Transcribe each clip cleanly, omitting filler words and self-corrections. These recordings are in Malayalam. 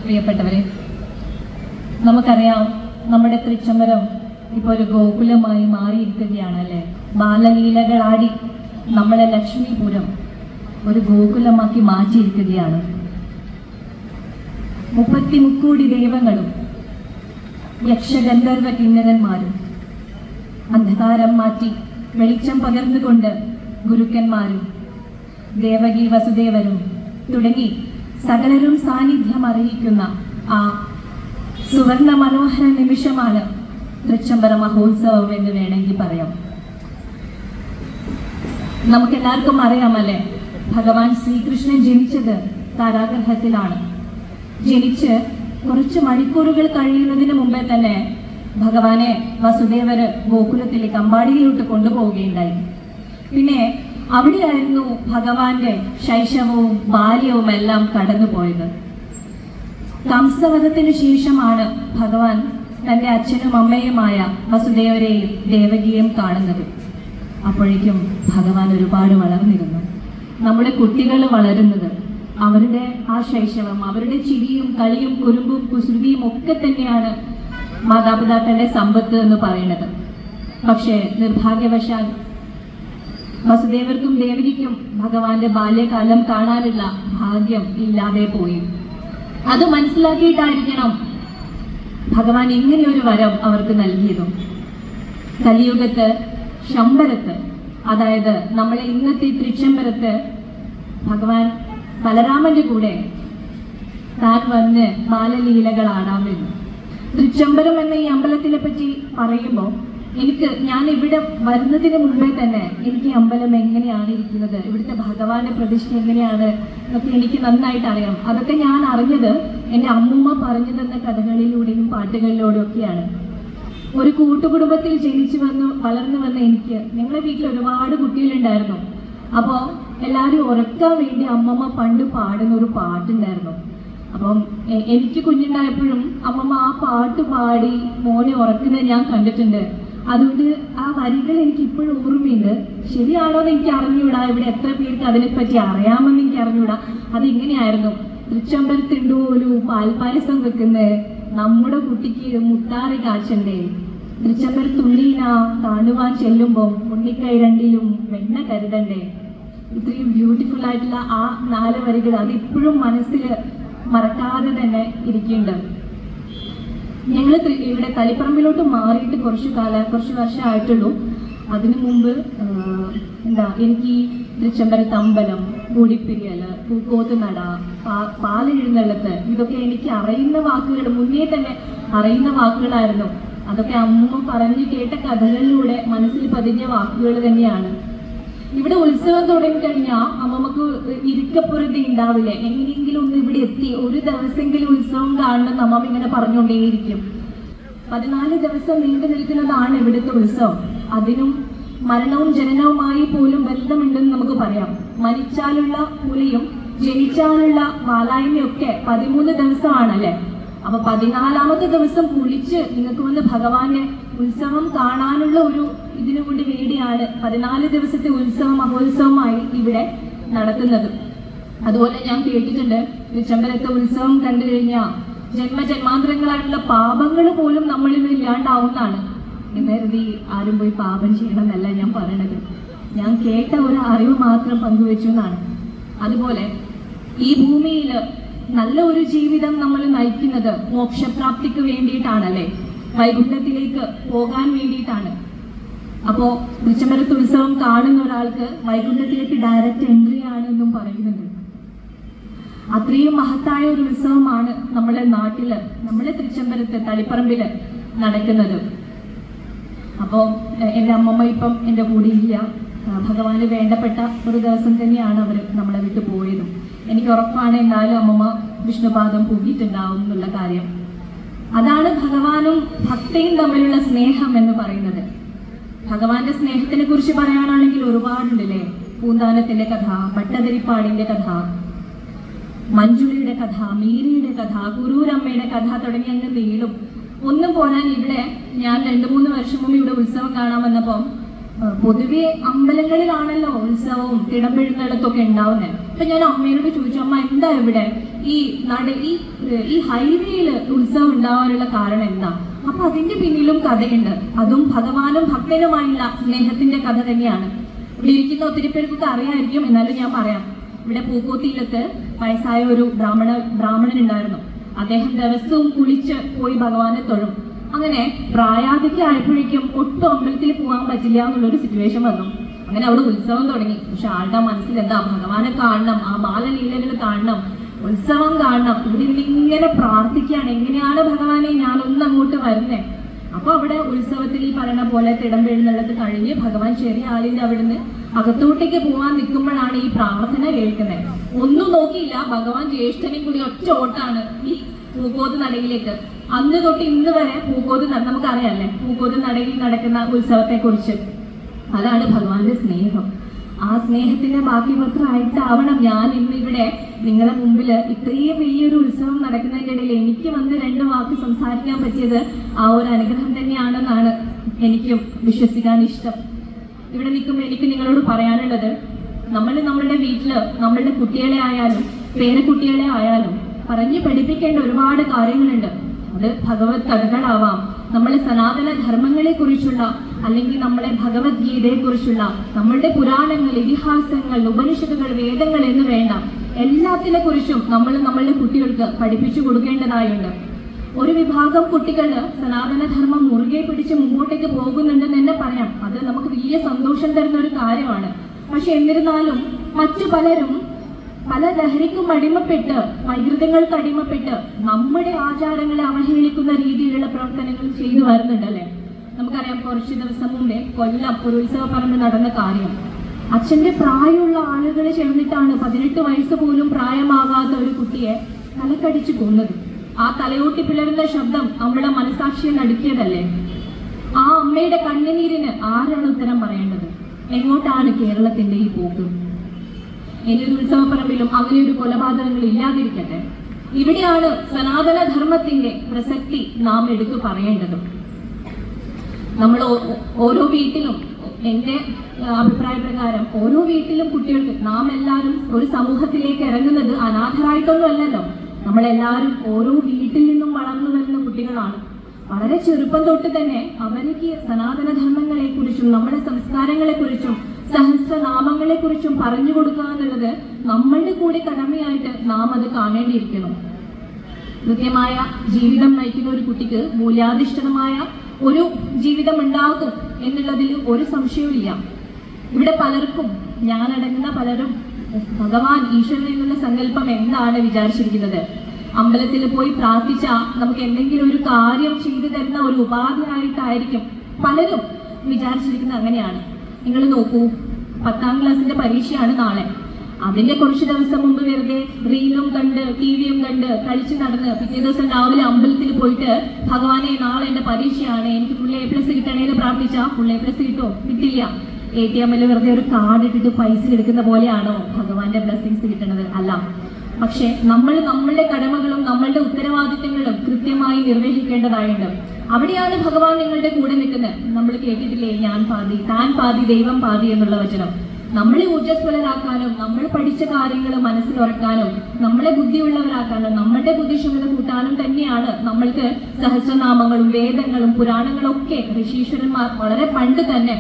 പ്രിയപ്പെട്ടവരെ, നമുക്കറിയാം നമ്മുടെ തൃച്ചംബരം ഇപ്പോൾ ഒരു ഗോകുലമായി മാറിയിരിക്കുകയാണ് അല്ലേ. ബാലലീലകളാടി നമ്മളെ ലക്ഷ്മിപുരം ഒരു ഗോകുലമാക്കി മാറ്റിയിരിക്കുകയാണ്. 33 ദൈവങ്ങളും യക്ഷഗന്ധർവ കിന്നരന്മാരും അന്ധകാരം മാറ്റി വെളിച്ചം പകർന്നുകൊണ്ട് ഗുരുക്കന്മാരും ദേവകി വസുദേവരും തുടങ്ങി സകലരും സാന്നിധ്യം അറിയിക്കുന്ന ആ സുവർണ മനോഹര നിമിഷമാണ് തൃച്ചംബര മഹോത്സവം എന്ന് വേണമെങ്കിൽ പറയാം. നമുക്കെല്ലാവർക്കും അറിയാമല്ലേ, ഭഗവാൻ ശ്രീകൃഷ്ണൻ ജനിച്ചത് കാരാഗൃഹത്തിലാണ്. ജനിച്ച് കുറച്ച് മണിക്കൂറുകൾ കഴിയുന്നതിന് മുമ്പേ തന്നെ ഭഗവാനെ വസുദേവര് ഗോകുലത്തിലേക്ക് അമ്പാടിയിലോട്ട് കൊണ്ടുപോവുകയുണ്ടായി. പിന്നെ അവിടെയായിരുന്നു ഭഗവാന്റെ ശൈശവവും ബാല്യവും എല്ലാം കടന്നുപോയത്. കംസവധത്തിന് ശേഷമാണ് ഭഗവാൻ തന്റെ അച്ഛനും അമ്മയുമായ വസുദേവരെയും ദേവകിയെയും കാണുന്നത്. അപ്പോഴേക്കും ഭഗവാൻ ഒരുപാട് വളർന്നിരുന്നു. നമ്മുടെ കുട്ടികൾ വളരുന്നത് അവരുടെ ആ ശൈശവം, അവരുടെ ചിരിയും കളിയും കുറുമ്പും കുസൃതിയും ഒക്കെ തന്നെയാണ് മാതാപിതാക്കളുടെ സമ്പത്ത് എന്ന് പറയുന്നത്. പക്ഷേ നിർഭാഗ്യവശാൽ വസുദേവർക്കും ദേവകിക്കും ഭഗവാന്റെ ബാല്യകാലം കാണാനുള്ള ഭാഗ്യം ഇല്ലാതെ പോയി. അത് മനസ്സിലാക്കിയിട്ടായിരിക്കണം ഭഗവാൻ ഇങ്ങനെയൊരു വരം അവർക്ക് നൽകിയതും. കലിയുഗത്ത് ശമ്പരത്ത്, അതായത് നമ്മളെ ഇന്നത്തെ തൃച്ചംബരത്ത് ഭഗവാൻ ബലരാമന്റെ കൂടെ താൻ വന്ന് ബാലലീലകളാടാമെന്ന്. തൃച്ചംബരം എന്ന ഈ അമ്പലത്തിനെ പറ്റി പറയുമ്പോൾ ഞാൻ ഇവിടെ വരുന്നതിന് മുമ്പേ തന്നെ എനിക്ക് ഈ അമ്പലം എങ്ങനെയാണ് ഇരിക്കുന്നത്, ഇവിടുത്തെ ഭഗവാന്റെ പ്രതിഷ്ഠ എങ്ങനെയാണ് എന്നൊക്കെ എനിക്ക് നന്നായിട്ട് അറിയാം. അതൊക്കെ ഞാൻ അറിഞ്ഞത് എൻ്റെ അമ്മൂമ്മ പറഞ്ഞു തന്ന കഥകളിലൂടെയും പാട്ടുകളിലൂടെയും ഒക്കെയാണ്. ഒരു കൂട്ടുകുടുംബത്തിൽ ജനിച്ചു വളർന്നു വന്ന എനിക്ക്, ഞങ്ങളുടെ വീട്ടിൽ ഒരുപാട് കുട്ടികളുണ്ടായിരുന്നു. അപ്പോൾ എല്ലാവരും ഉറക്കാൻ വേണ്ടി അമ്മമ്മ പണ്ട് പാടുന്ന ഒരു പാട്ടുണ്ടായിരുന്നു. അപ്പം എനിക്ക് കുഞ്ഞുണ്ടായപ്പോഴും അമ്മമ്മ ആ പാട്ട് പാടി മോനെ ഉറക്കുന്നത് ഞാൻ കണ്ടിട്ടുണ്ട്. അതുകൊണ്ട് ആ വരികൾ എനിക്ക് ഇപ്പോഴും ഓർമ്മയുണ്ട്. ശരിയാണോ എന്ന് എനിക്ക് അറിഞ്ഞൂടാ, ഇവിടെ എത്ര പേർക്ക് അതിനെപ്പറ്റി അറിയാമെന്ന് എനിക്ക് അറിഞ്ഞൂടാ. അതിങ്ങനെയായിരുന്നു: തൃച്ചംബരത്തിൻ്റെ ഒരു പാൽപ്പായസം വെക്കുന്നത് നമ്മുടെ കുട്ടിക്ക് മുത്താറി കാച്ചണ്ടേ, തൃച്ചംബരത്തുള്ളീന കാണുവാൻ ചെല്ലുമ്പോൾ ഉണ്ണിക്കൈ രണ്ടിലും വെണ്ണ കരുതണ്ടേ. ഇത്രയും ബ്യൂട്ടിഫുൾ ആയിട്ടുള്ള ആ 4 വരികൾ അതിപ്പോഴും മനസ്സിൽ മറക്കാതെ തന്നെ ഇരിക്കുന്നുണ്ട്. ഞങ്ങൾ ഇവിടെ തളിപ്പറമ്പിലോട്ട് മാറിയിട്ട് കുറച്ച് വർഷമായിട്ടുള്ളൂ. അതിനു മുമ്പ് എനിക്ക് ഈ തൃച്ചംബരത്ത് അമ്പലം, കൂടിപ്പിരിയല്, പൂക്കോത്തുനട, പാലെഴുന്നള്ളത്ത്, ഇതൊക്കെ എനിക്ക് അറിയുന്ന വാക്കുകൾ, മുന്നേ തന്നെ അറിയുന്ന വാക്കുകളായിരുന്നു. അതൊക്കെ അമ്മ പറഞ്ഞു കേട്ട കഥകളിലൂടെ മനസ്സിൽ പതിഞ്ഞ വാക്കുകൾ തന്നെയാണ്. ഇവിടെ ഉത്സവം തുടങ്ങിക്കഴിഞ്ഞാൽ അമ്മമ്മക്ക് ഇരിക്കപ്പുറത്ത് ഉണ്ടാവില്ല. എങ്ങനെയെങ്കിലും ഒന്ന് ഇവിടെ എത്തി ഒരു ദിവസമെങ്കിലും ഉത്സവം കാണണം അമ്മമ്മ ഇങ്ങനെ പറഞ്ഞുകൊണ്ടേയിരിക്കും. 14 ദിവസം നീണ്ടു നിൽക്കുന്നതാണ് ഇവിടുത്തെ ഉത്സവം. അതിനും മരണവും ജനനവുമായി പോലും ബന്ധമുണ്ടെന്ന് നമുക്ക് പറയാം. മരിച്ചാലുള്ള പുലിയും ജനിച്ചാലുള്ള വാലായ്മയും ഒക്കെ 13 ദിവസമാണല്ലേ. അപ്പൊ 14ാമത്തെ ദിവസം കുളിച്ച് നിങ്ങൾക്ക് വന്ന് ഭഗവാന്റെ ഉത്സവം കാണാനുള്ള ഒരു ഇതിനു കൊണ്ട് വേണ്ടിയാണ് 14 ദിവസത്തെ മഹോത്സവമായി ഇവിടെ നടത്തുന്നത്. അതുപോലെ ഞാൻ കേട്ടിട്ടുണ്ട്, തൃച്ചംബരത്തെ ഉത്സവം കണ്ടു കഴിഞ്ഞാൽ ജന്മജന്മാന്തരങ്ങളായിട്ടുള്ള പാപങ്ങൾ പോലും നമ്മളിൽ നിന്ന് ഇല്ലാണ്ടാവുന്നതാണ്. എന്നരുതി ആരും പോയി പാപം ചെയ്യണമെന്നല്ല ഞാൻ പറയണത്. ഞാൻ കേട്ട ഒരു അറിവ് മാത്രം പങ്കുവെച്ചു എന്നാണ്. അതുപോലെ ഈ ഭൂമിയിൽ നല്ല ഒരു ജീവിതം നമ്മൾ നയിക്കുന്നത് മോക്ഷപ്രാപ്തിക്ക് വേണ്ടിയിട്ടാണല്ലേ, വൈകുണ്ഠത്തിലേക്ക് പോകാൻ വേണ്ടിയിട്ടാണ്. അപ്പോൾ തൃച്ചംബരത്ത് ഉത്സവം കാണുന്ന ഒരാൾക്ക് വൈകുണ്ഠത്തിലേക്ക് ഡയറക്റ്റ് എൻട്രി ആണെന്നും പറയുന്നുണ്ട്. അത്രയും മഹത്തായ ഒരു ഉത്സവമാണ് നമ്മുടെ നാട്ടില്, നമ്മുടെ തൃച്ചംബരത്ത് തളിപ്പറമ്പില് നടക്കുന്നത്. അപ്പോൾ എൻ്റെ അമ്മമ്മ ഇപ്പം എൻ്റെ കൂടെ ഇല്ല. ഭഗവാന് വേണ്ടപ്പെട്ട ഒരു ദിവസം തന്നെയാണ് അവർ നമ്മളെ വിട്ടു പോയതും. എനിക്ക് ഉറപ്പാണ് എന്നാലും അമ്മമ്മ വിഷ്ണുപാദം പൂകിയിട്ടുണ്ടാവും എന്നുള്ള കാര്യം. അതാണ് ഭഗവാനും ഭക്തയും തമ്മിലുള്ള സ്നേഹം എന്ന് പറയുന്നത്. ഭഗവാന്റെ സ്നേഹത്തിനെ കുറിച്ച് പറയാനാണെങ്കിൽ ഒരുപാടുണ്ടല്ലേ. പൂന്താനത്തിന്റെ കഥ, ഭട്ടതിരിപ്പാടിന്റെ കഥ, മഞ്ജുളിയുടെ കഥ, മീരയുടെ കഥ, ഗുരൂരമ്മയുടെ കഥ തുടങ്ങി അങ്ങ് നീളും. ഒന്നും പോരാൻ ഇവിടെ ഞാൻ 2-3 വർഷം മുമ്പ് ഇവിടെ ഉത്സവം കാണാൻ വന്നപ്പം പൊതുവെ അമ്പലങ്ങളിലാണല്ലോ ഉത്സവവും തിടമ്പെഴുന്നള്ളത്തൊക്കെ ഉണ്ടാവുന്നത്. അപ്പൊ ഞാൻ അമ്മയോട് ചോദിച്ചു, അമ്മ എന്താ ഇവിടെ ഈ ഹൈവേയില് ഉത്സവം ഉണ്ടാവാനുള്ള കാരണം എന്താ? അപ്പൊ അതിന്റെ പിന്നിലും കഥയുണ്ട്. അതും ഭഗവാനും ഭക്തനുമായുള്ള സ്നേഹത്തിന്റെ കഥ തന്നെയാണ്. ഇവിടെ ഇരിക്കുന്ന ഒത്തിരി പേർക്കൊക്കെ അറിയാമായിരിക്കും, എന്നാലും ഞാൻ പറയാം. ഇവിടെ പൂക്കോത്തിയിലത്ത് വയസ്സായ ഒരു ബ്രാഹ്മണൻ ഉണ്ടായിരുന്നു. അദ്ദേഹം ദിവസവും കുളിച്ച് പോയി ഭഗവാനെ തൊഴും. അങ്ങനെ പ്രായാധിക്യമായപ്പോഴേക്കും ഒട്ടും അമ്പലത്തിൽ പോകാൻ പറ്റില്ല എന്നുള്ളൊരു സിറ്റുവേഷൻ വന്നു. അങ്ങനെ അവിടെ ഉത്സവം തുടങ്ങി. പക്ഷെ ആളുടെ മനസ്സിൽ എന്താ, ഭഗവാനെ കാണണം, ആ ബാലലീലകൾ കാണണം, ഉത്സവം കാണണം. ഇവിടെ ഇങ്ങനെ പ്രാർത്ഥിക്കുകയാണ്, എങ്ങനെയാണ് ഭഗവാനെ ഞാനൊന്ന് അങ്ങോട്ട് വരുന്നേ. അപ്പൊ അവിടെ ഉത്സവത്തിൽ ഈ പറയുന്ന പോലെ തിടമ്പെഴുന്നള്ളത് കഴിഞ്ഞ് ഭഗവാൻ ചെറിയ ആളിന്റെ അവിടുന്ന് അകത്തോട്ടേക്ക് പോകാൻ നിൽക്കുമ്പോഴാണ് ഈ പ്രാർത്ഥന കേൾക്കുന്നത്. ഒന്നും നോക്കിയില്ല, ഭഗവാൻ ജ്യേഷ്ഠനെയും കൂടി ഒറ്റ ഓട്ടാണ് ഈ പൂക്കോത്ത് നടയിലേക്ക്. അന്ന് തൊട്ട് ഇന്ന് വരെ പൂക്കോത്ത് നമുക്കറിയാല്ലേ, പൂക്കോത്ത് നടയിൽ നടക്കുന്ന ഉത്സവത്തെ കുറിച്ച്. അതാണ് ഭഗവാന്റെ സ്നേഹം. ആ സ്നേഹത്തിന്റെ ബാക്കി പത്രമായിട്ടാവണം ഞാൻ ഇന്നിവിടെ നിങ്ങളുടെ മുമ്പില് ഇത്രയും വലിയൊരു ഉത്സവം നടക്കുന്നതിന്റെ ഇടയിൽ എനിക്ക് വന്ന് 2 വാക്ക് സംസാരിക്കാൻ പറ്റിയത് ആ ഒരു അനുഗ്രഹം തന്നെയാണെന്നാണ് എനിക്കും വിശ്വസിക്കാൻ ഇഷ്ടം. ഇവിടെ നിൽക്കുമ്പോൾ എനിക്ക് നിങ്ങളോട് പറയാനുള്ളത്, നമ്മളുടെ വീട്ടില് നമ്മളുടെ കുട്ടികളെ ആയാലും പേരക്കുട്ടികളെ ആയാലും പറഞ്ഞു പഠിപ്പിക്കേണ്ട ഒരുപാട് കാര്യങ്ങളുണ്ട്. അത് ഭഗവത് കഥകളാവാം, നമ്മളെ സനാതന ധർമ്മങ്ങളെ കുറിച്ചുള്ള, അല്ലെങ്കിൽ നമ്മളെ ഭഗവത്ഗീതയെ കുറിച്ചുള്ള, നമ്മളുടെ പുരാണങ്ങൾ, ഇതിഹാസങ്ങൾ, ഉപനിഷത്തുകൾ, വേദങ്ങൾ എന്ന് വേണ്ട എല്ലാത്തിനെ കുറിച്ചും നമ്മളുടെ കുട്ടികൾക്ക് പഠിപ്പിച്ചു കൊടുക്കേണ്ടതായുണ്ട്. ഒരു വിഭാഗം കുട്ടികൾ സനാതനധർമ്മം മുറുകെ പിടിച്ച് മുമ്പോട്ടേക്ക് പോകുന്നുണ്ടെന്ന് തന്നെ പറയാം. അത് നമുക്ക് വലിയ സന്തോഷം തരുന്ന ഒരു കാര്യമാണ്. പക്ഷെ എന്നിരുന്നാലും മറ്റു പലരും പല ലഹരിക്കും അടിമപ്പെട്ട്, വൈകൃതങ്ങൾക്ക് അടിമപ്പെട്ട് നമ്മുടെ ആചാരങ്ങളെ അവഹേളിക്കുന്ന രീതിയിലുള്ള പ്രവർത്തനങ്ങൾ ചെയ്തു വരുന്നുണ്ടല്ലേ. നമുക്കറിയാം, കുറച്ച് ദിവസം മുമ്പേ കൊല്ലം ഒരു ഉത്സവ പറമ്പ് നടന്ന കാര്യം. അച്ഛന്റെ പ്രായമുള്ള ആളുകൾ ചേർന്നിട്ടാണ് 18 വയസ്സ് പോലും പ്രായമാകാത്ത ഒരു കുട്ടിയെ തലക്കടിച്ചു കൊന്നത്. ആ തലയോട്ടി പിളരുന്ന ശബ്ദം നമ്മുടെ മനസാക്ഷിയെ നടുക്കിയതല്ലേ. ആ അമ്മയുടെ കണ്ണുനീരിന് ആരാണ് ഉത്തരം പറയേണ്ടത്? എങ്ങോട്ടാണ് കേരളത്തിന്റെ ഈ പോക്ക്? ഇനിയൊരു ഉത്സവപ്പറമ്പിലും അങ്ങനെ ഒരു കൊലപാതകങ്ങൾ ഇല്ലാതിരിക്കട്ടെ. ഇവിടെയാണ് സനാതന ധർമ്മത്തിന്റെ പ്രസക്തി നാം എടുത്തു പറയേണ്ടത്. നമ്മൾ ഓരോ വീട്ടിലും, എന്റെ അഭിപ്രായ പ്രകാരം ഓരോ വീട്ടിലും കുട്ടികൾക്ക്, നാം എല്ലാവരും ഒരു സമൂഹത്തിലേക്ക് ഇറങ്ങുന്നത് അനാഥരായിട്ടൊന്നും അല്ലല്ലോ. നമ്മളെല്ലാവരും ഓരോ വീട്ടിൽ നിന്നും വളർന്നു വരുന്ന കുട്ടികളാണ്. വളരെ ചെറുപ്പം തൊട്ട് തന്നെ അവർക്ക് സനാതന ധർമ്മങ്ങളെ കുറിച്ചും നമ്മുടെ സംസ്കാരങ്ങളെ കുറിച്ചും സഹസ്രനാമങ്ങളെ കുറിച്ചും പറഞ്ഞു കൊടുക്കുക എന്നുള്ളത് നമ്മളുടെ കൂടെ കടമയായിട്ട് നാം അത് കാണേണ്ടിയിരിക്കണം. കൃത്യമായ ജീവിതം നയിക്കുന്ന ഒരു കുട്ടിക്ക് മൂല്യാധിഷ്ഠിതമായ ഒരു ജീവിതം ഉണ്ടാകും എന്നുള്ളതിൽ ഒരു സംശയവുമില്ല. ഇവിടെ പലർക്കും, ഞാനടങ്ങുന്ന പലരും, ഭഗവാൻ ഈശ്വരൻ എന്നുള്ള സങ്കല്പം എന്താണ് വിചാരിച്ചിരിക്കുന്നത്? അമ്പലത്തിൽ പോയി പ്രാർത്ഥിച്ചാൽ നമുക്ക് എന്തെങ്കിലും ഒരു കാര്യം ചെയ്തു തരുന്ന ഒരു ഉപാധിയായിട്ടായിരിക്കും പലരും വിചാരിച്ചിരിക്കുന്നത്. അങ്ങനെയാണ്. നിങ്ങൾ നോക്കൂ, 10ാം ക്ലാസ്സിന്റെ പരീക്ഷയാണ് നാളെ. അതിന്റെ കുറച്ച് ദിവസം മുമ്പ് വെറുതെ റീലും കണ്ട് ടിവിയും കണ്ട് കളിച്ചു നടന്ന് പിറ്റേ ദിവസം രാവിലെ അമ്പലത്തിൽ പോയിട്ട് ഭഗവാനെ നാളെ എന്റെ പരീക്ഷയാണ്, എനിക്ക് ഫുൾ A+ കിട്ടണേന്ന് പ്രാർത്ഥിച്ചാൽ ഫുൾ A+ കിട്ടോ? കിട്ടില്ല. ATM-ൽ വെറുതെ ഒരു കാർഡ് ഇട്ടിട്ട് പൈസ എടുക്കുന്ന പോലെയാണോ ഭഗവാന്റെ ബ്ലെസ്സിങ്സ് കിട്ടുന്നത്? അല്ല. പക്ഷെ നമ്മളുടെ കടമകളും നമ്മളുടെ ഉത്തരവാദിത്തങ്ങളും കൃത്യമായി നിർവഹിക്കേണ്ടതായുണ്ട്. അവിടെയാണ് ഭഗവാൻ നിങ്ങളുടെ കൂടെ നിൽക്കുന്നത്. നമ്മൾ കേട്ടിട്ടില്ലേ, ഞാൻ പാതി താൻ പാതി ദൈവം പാതി എന്നുള്ള വചനം. നമ്മളെ ഊർജ്ജസ്വലരാക്കാനും, നമ്മൾ പഠിച്ച കാര്യങ്ങൾ മനസ്സിലുറക്കാനും, നമ്മളെ ബുദ്ധിയുള്ളവരാക്കാനും, നമ്മളുടെ ബുദ്ധിക്ഷമത കൂട്ടാനും തന്നെയാണ് നമ്മൾക്ക് സഹസ്രനാമങ്ങളും വേദങ്ങളും പുരാണങ്ങളും ഒക്കെ ഋഷീശ്വരന്മാർ വളരെ പണ്ട് തന്നെ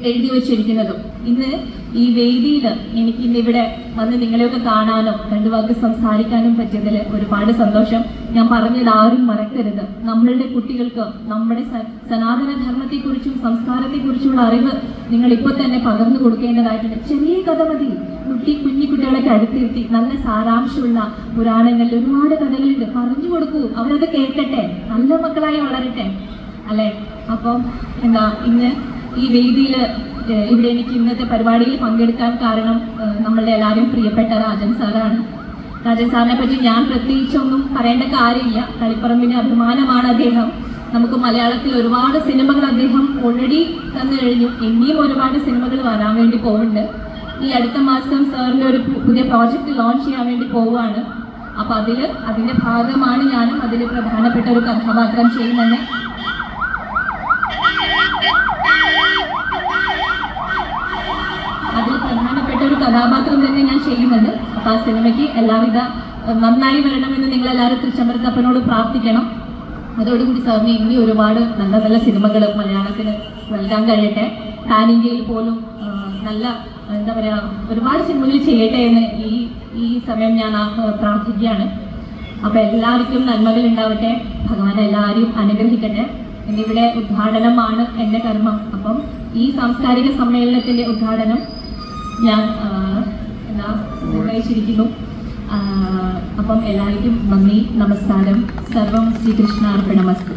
എഴുതി വച്ചിരിക്കുന്നതും. ഇന്ന് ഈ വേദിയിൽ എനിക്ക് ഇന്നിവിടെ വന്ന് നിങ്ങളെയൊക്കെ കാണാനും 2 വാക്ക് സംസാരിക്കാനും പറ്റിയതിൽ ഒരുപാട് സന്തോഷം. ഞാൻ പറഞ്ഞത് ആരും മറക്കരുത്. നമ്മളുടെ കുട്ടികൾക്ക് നമ്മുടെ സനാതന ധർമ്മത്തെക്കുറിച്ചും സംസ്കാരത്തെക്കുറിച്ചുള്ള അറിവ് നിങ്ങൾ ഇപ്പോൾ തന്നെ പകർന്നു കൊടുക്കേണ്ടതായിട്ടുണ്ട്. ചെറിയ കഥ മതി. കുഞ്ഞു കുട്ടികളൊക്കെ അടുത്തിരുത്തി നല്ല സാരാംശമുള്ള പുരാണങ്ങളിൽ ഒരുപാട് കഥകളുണ്ട്. പറഞ്ഞു കൊടുക്കൂ, അവരത് കേൾക്കട്ടെ, നല്ല മക്കളായി വളരട്ടെ അല്ലെ. അപ്പം ഇന്ന് ഈ വേദിയിൽ ഇവിടെ എനിക്ക് ഇന്നത്തെ പരിപാടിയിൽ പങ്കെടുക്കാൻ കാരണം നമ്മളുടെ എല്ലാവരും പ്രിയപ്പെട്ട രാജൻ സാറാണ്. രാജൻ സാറിനെ പറ്റി ഞാൻ പ്രത്യേകിച്ചൊന്നും പറയേണ്ട കാര്യമില്ല. കളിപ്പറമ്പിന്റെ അഭിമാനമാണ് അദ്ദേഹം. നമുക്ക് മലയാളത്തിൽ ഒരുപാട് സിനിമകൾ അദ്ദേഹം ഓൾറെഡി തന്നു കഴിഞ്ഞു. ഇനിയും ഒരുപാട് സിനിമകൾ വരാൻ വേണ്ടി പോകുന്നുണ്ട്. ഈ അടുത്ത മാസം സാറിന്റെ ഒരു പുതിയ പ്രോജക്റ്റ് ലോഞ്ച് ചെയ്യാൻ വേണ്ടി പോവുകയാണ്. അപ്പൊ അതിന്റെ ഭാഗമാണ് ഞാനും അതിൽ പ്രധാനപ്പെട്ട ഒരു കഥാപാത്രം ചെയ്യുന്നത്. അതിൽ പ്രധാനപ്പെട്ട ഒരു കഥാപാത്രം തന്നെ ഞാൻ ചെയ്യുന്നുണ്ട്. അപ്പൊ ആ സിനിമയ്ക്ക് എല്ലാവിധ നന്നായി വരണമെന്ന് നിങ്ങളെല്ലാവരും തൃച്ചംബരത്തപ്പനോട് പ്രാർത്ഥിക്കണം. അതോടുകൂടി സാറിന് ഇനി ഒരുപാട് നല്ല നല്ല സിനിമകൾ മലയാളത്തിന് നൽകാൻ കഴിയട്ടെ. പാൻ ഇന്ത്യയിൽ പോലും നല്ല എന്താ പറയുക ഒരുപാട് സിനിമകൾ ചെയ്യട്ടെ എന്ന് ഈ സമയം ഞാൻ പ്രാർത്ഥിക്കുകയാണ്. അപ്പൊ എല്ലാവർക്കും നന്മകൾ ഉണ്ടാവട്ടെ, ഭഗവാൻ എല്ലാവരെയും അനുഗ്രഹിക്കട്ടെ. എന്നിവിടെ ഉദ്ഘാടനമാണ് എൻ്റെ കർമ്മം. അപ്പം ഈ സാംസ്കാരിക സമ്മേളനത്തിന്റെ ഉദ്ഘാടനം ഞാൻ നിർവഹിച്ചിരിക്കുന്നു. അപ്പം എല്ലാവർക്കും നന്ദി, നമസ്കാരം. സർവം ശ്രീകൃഷ്ണാർപ്പണമസ്തു.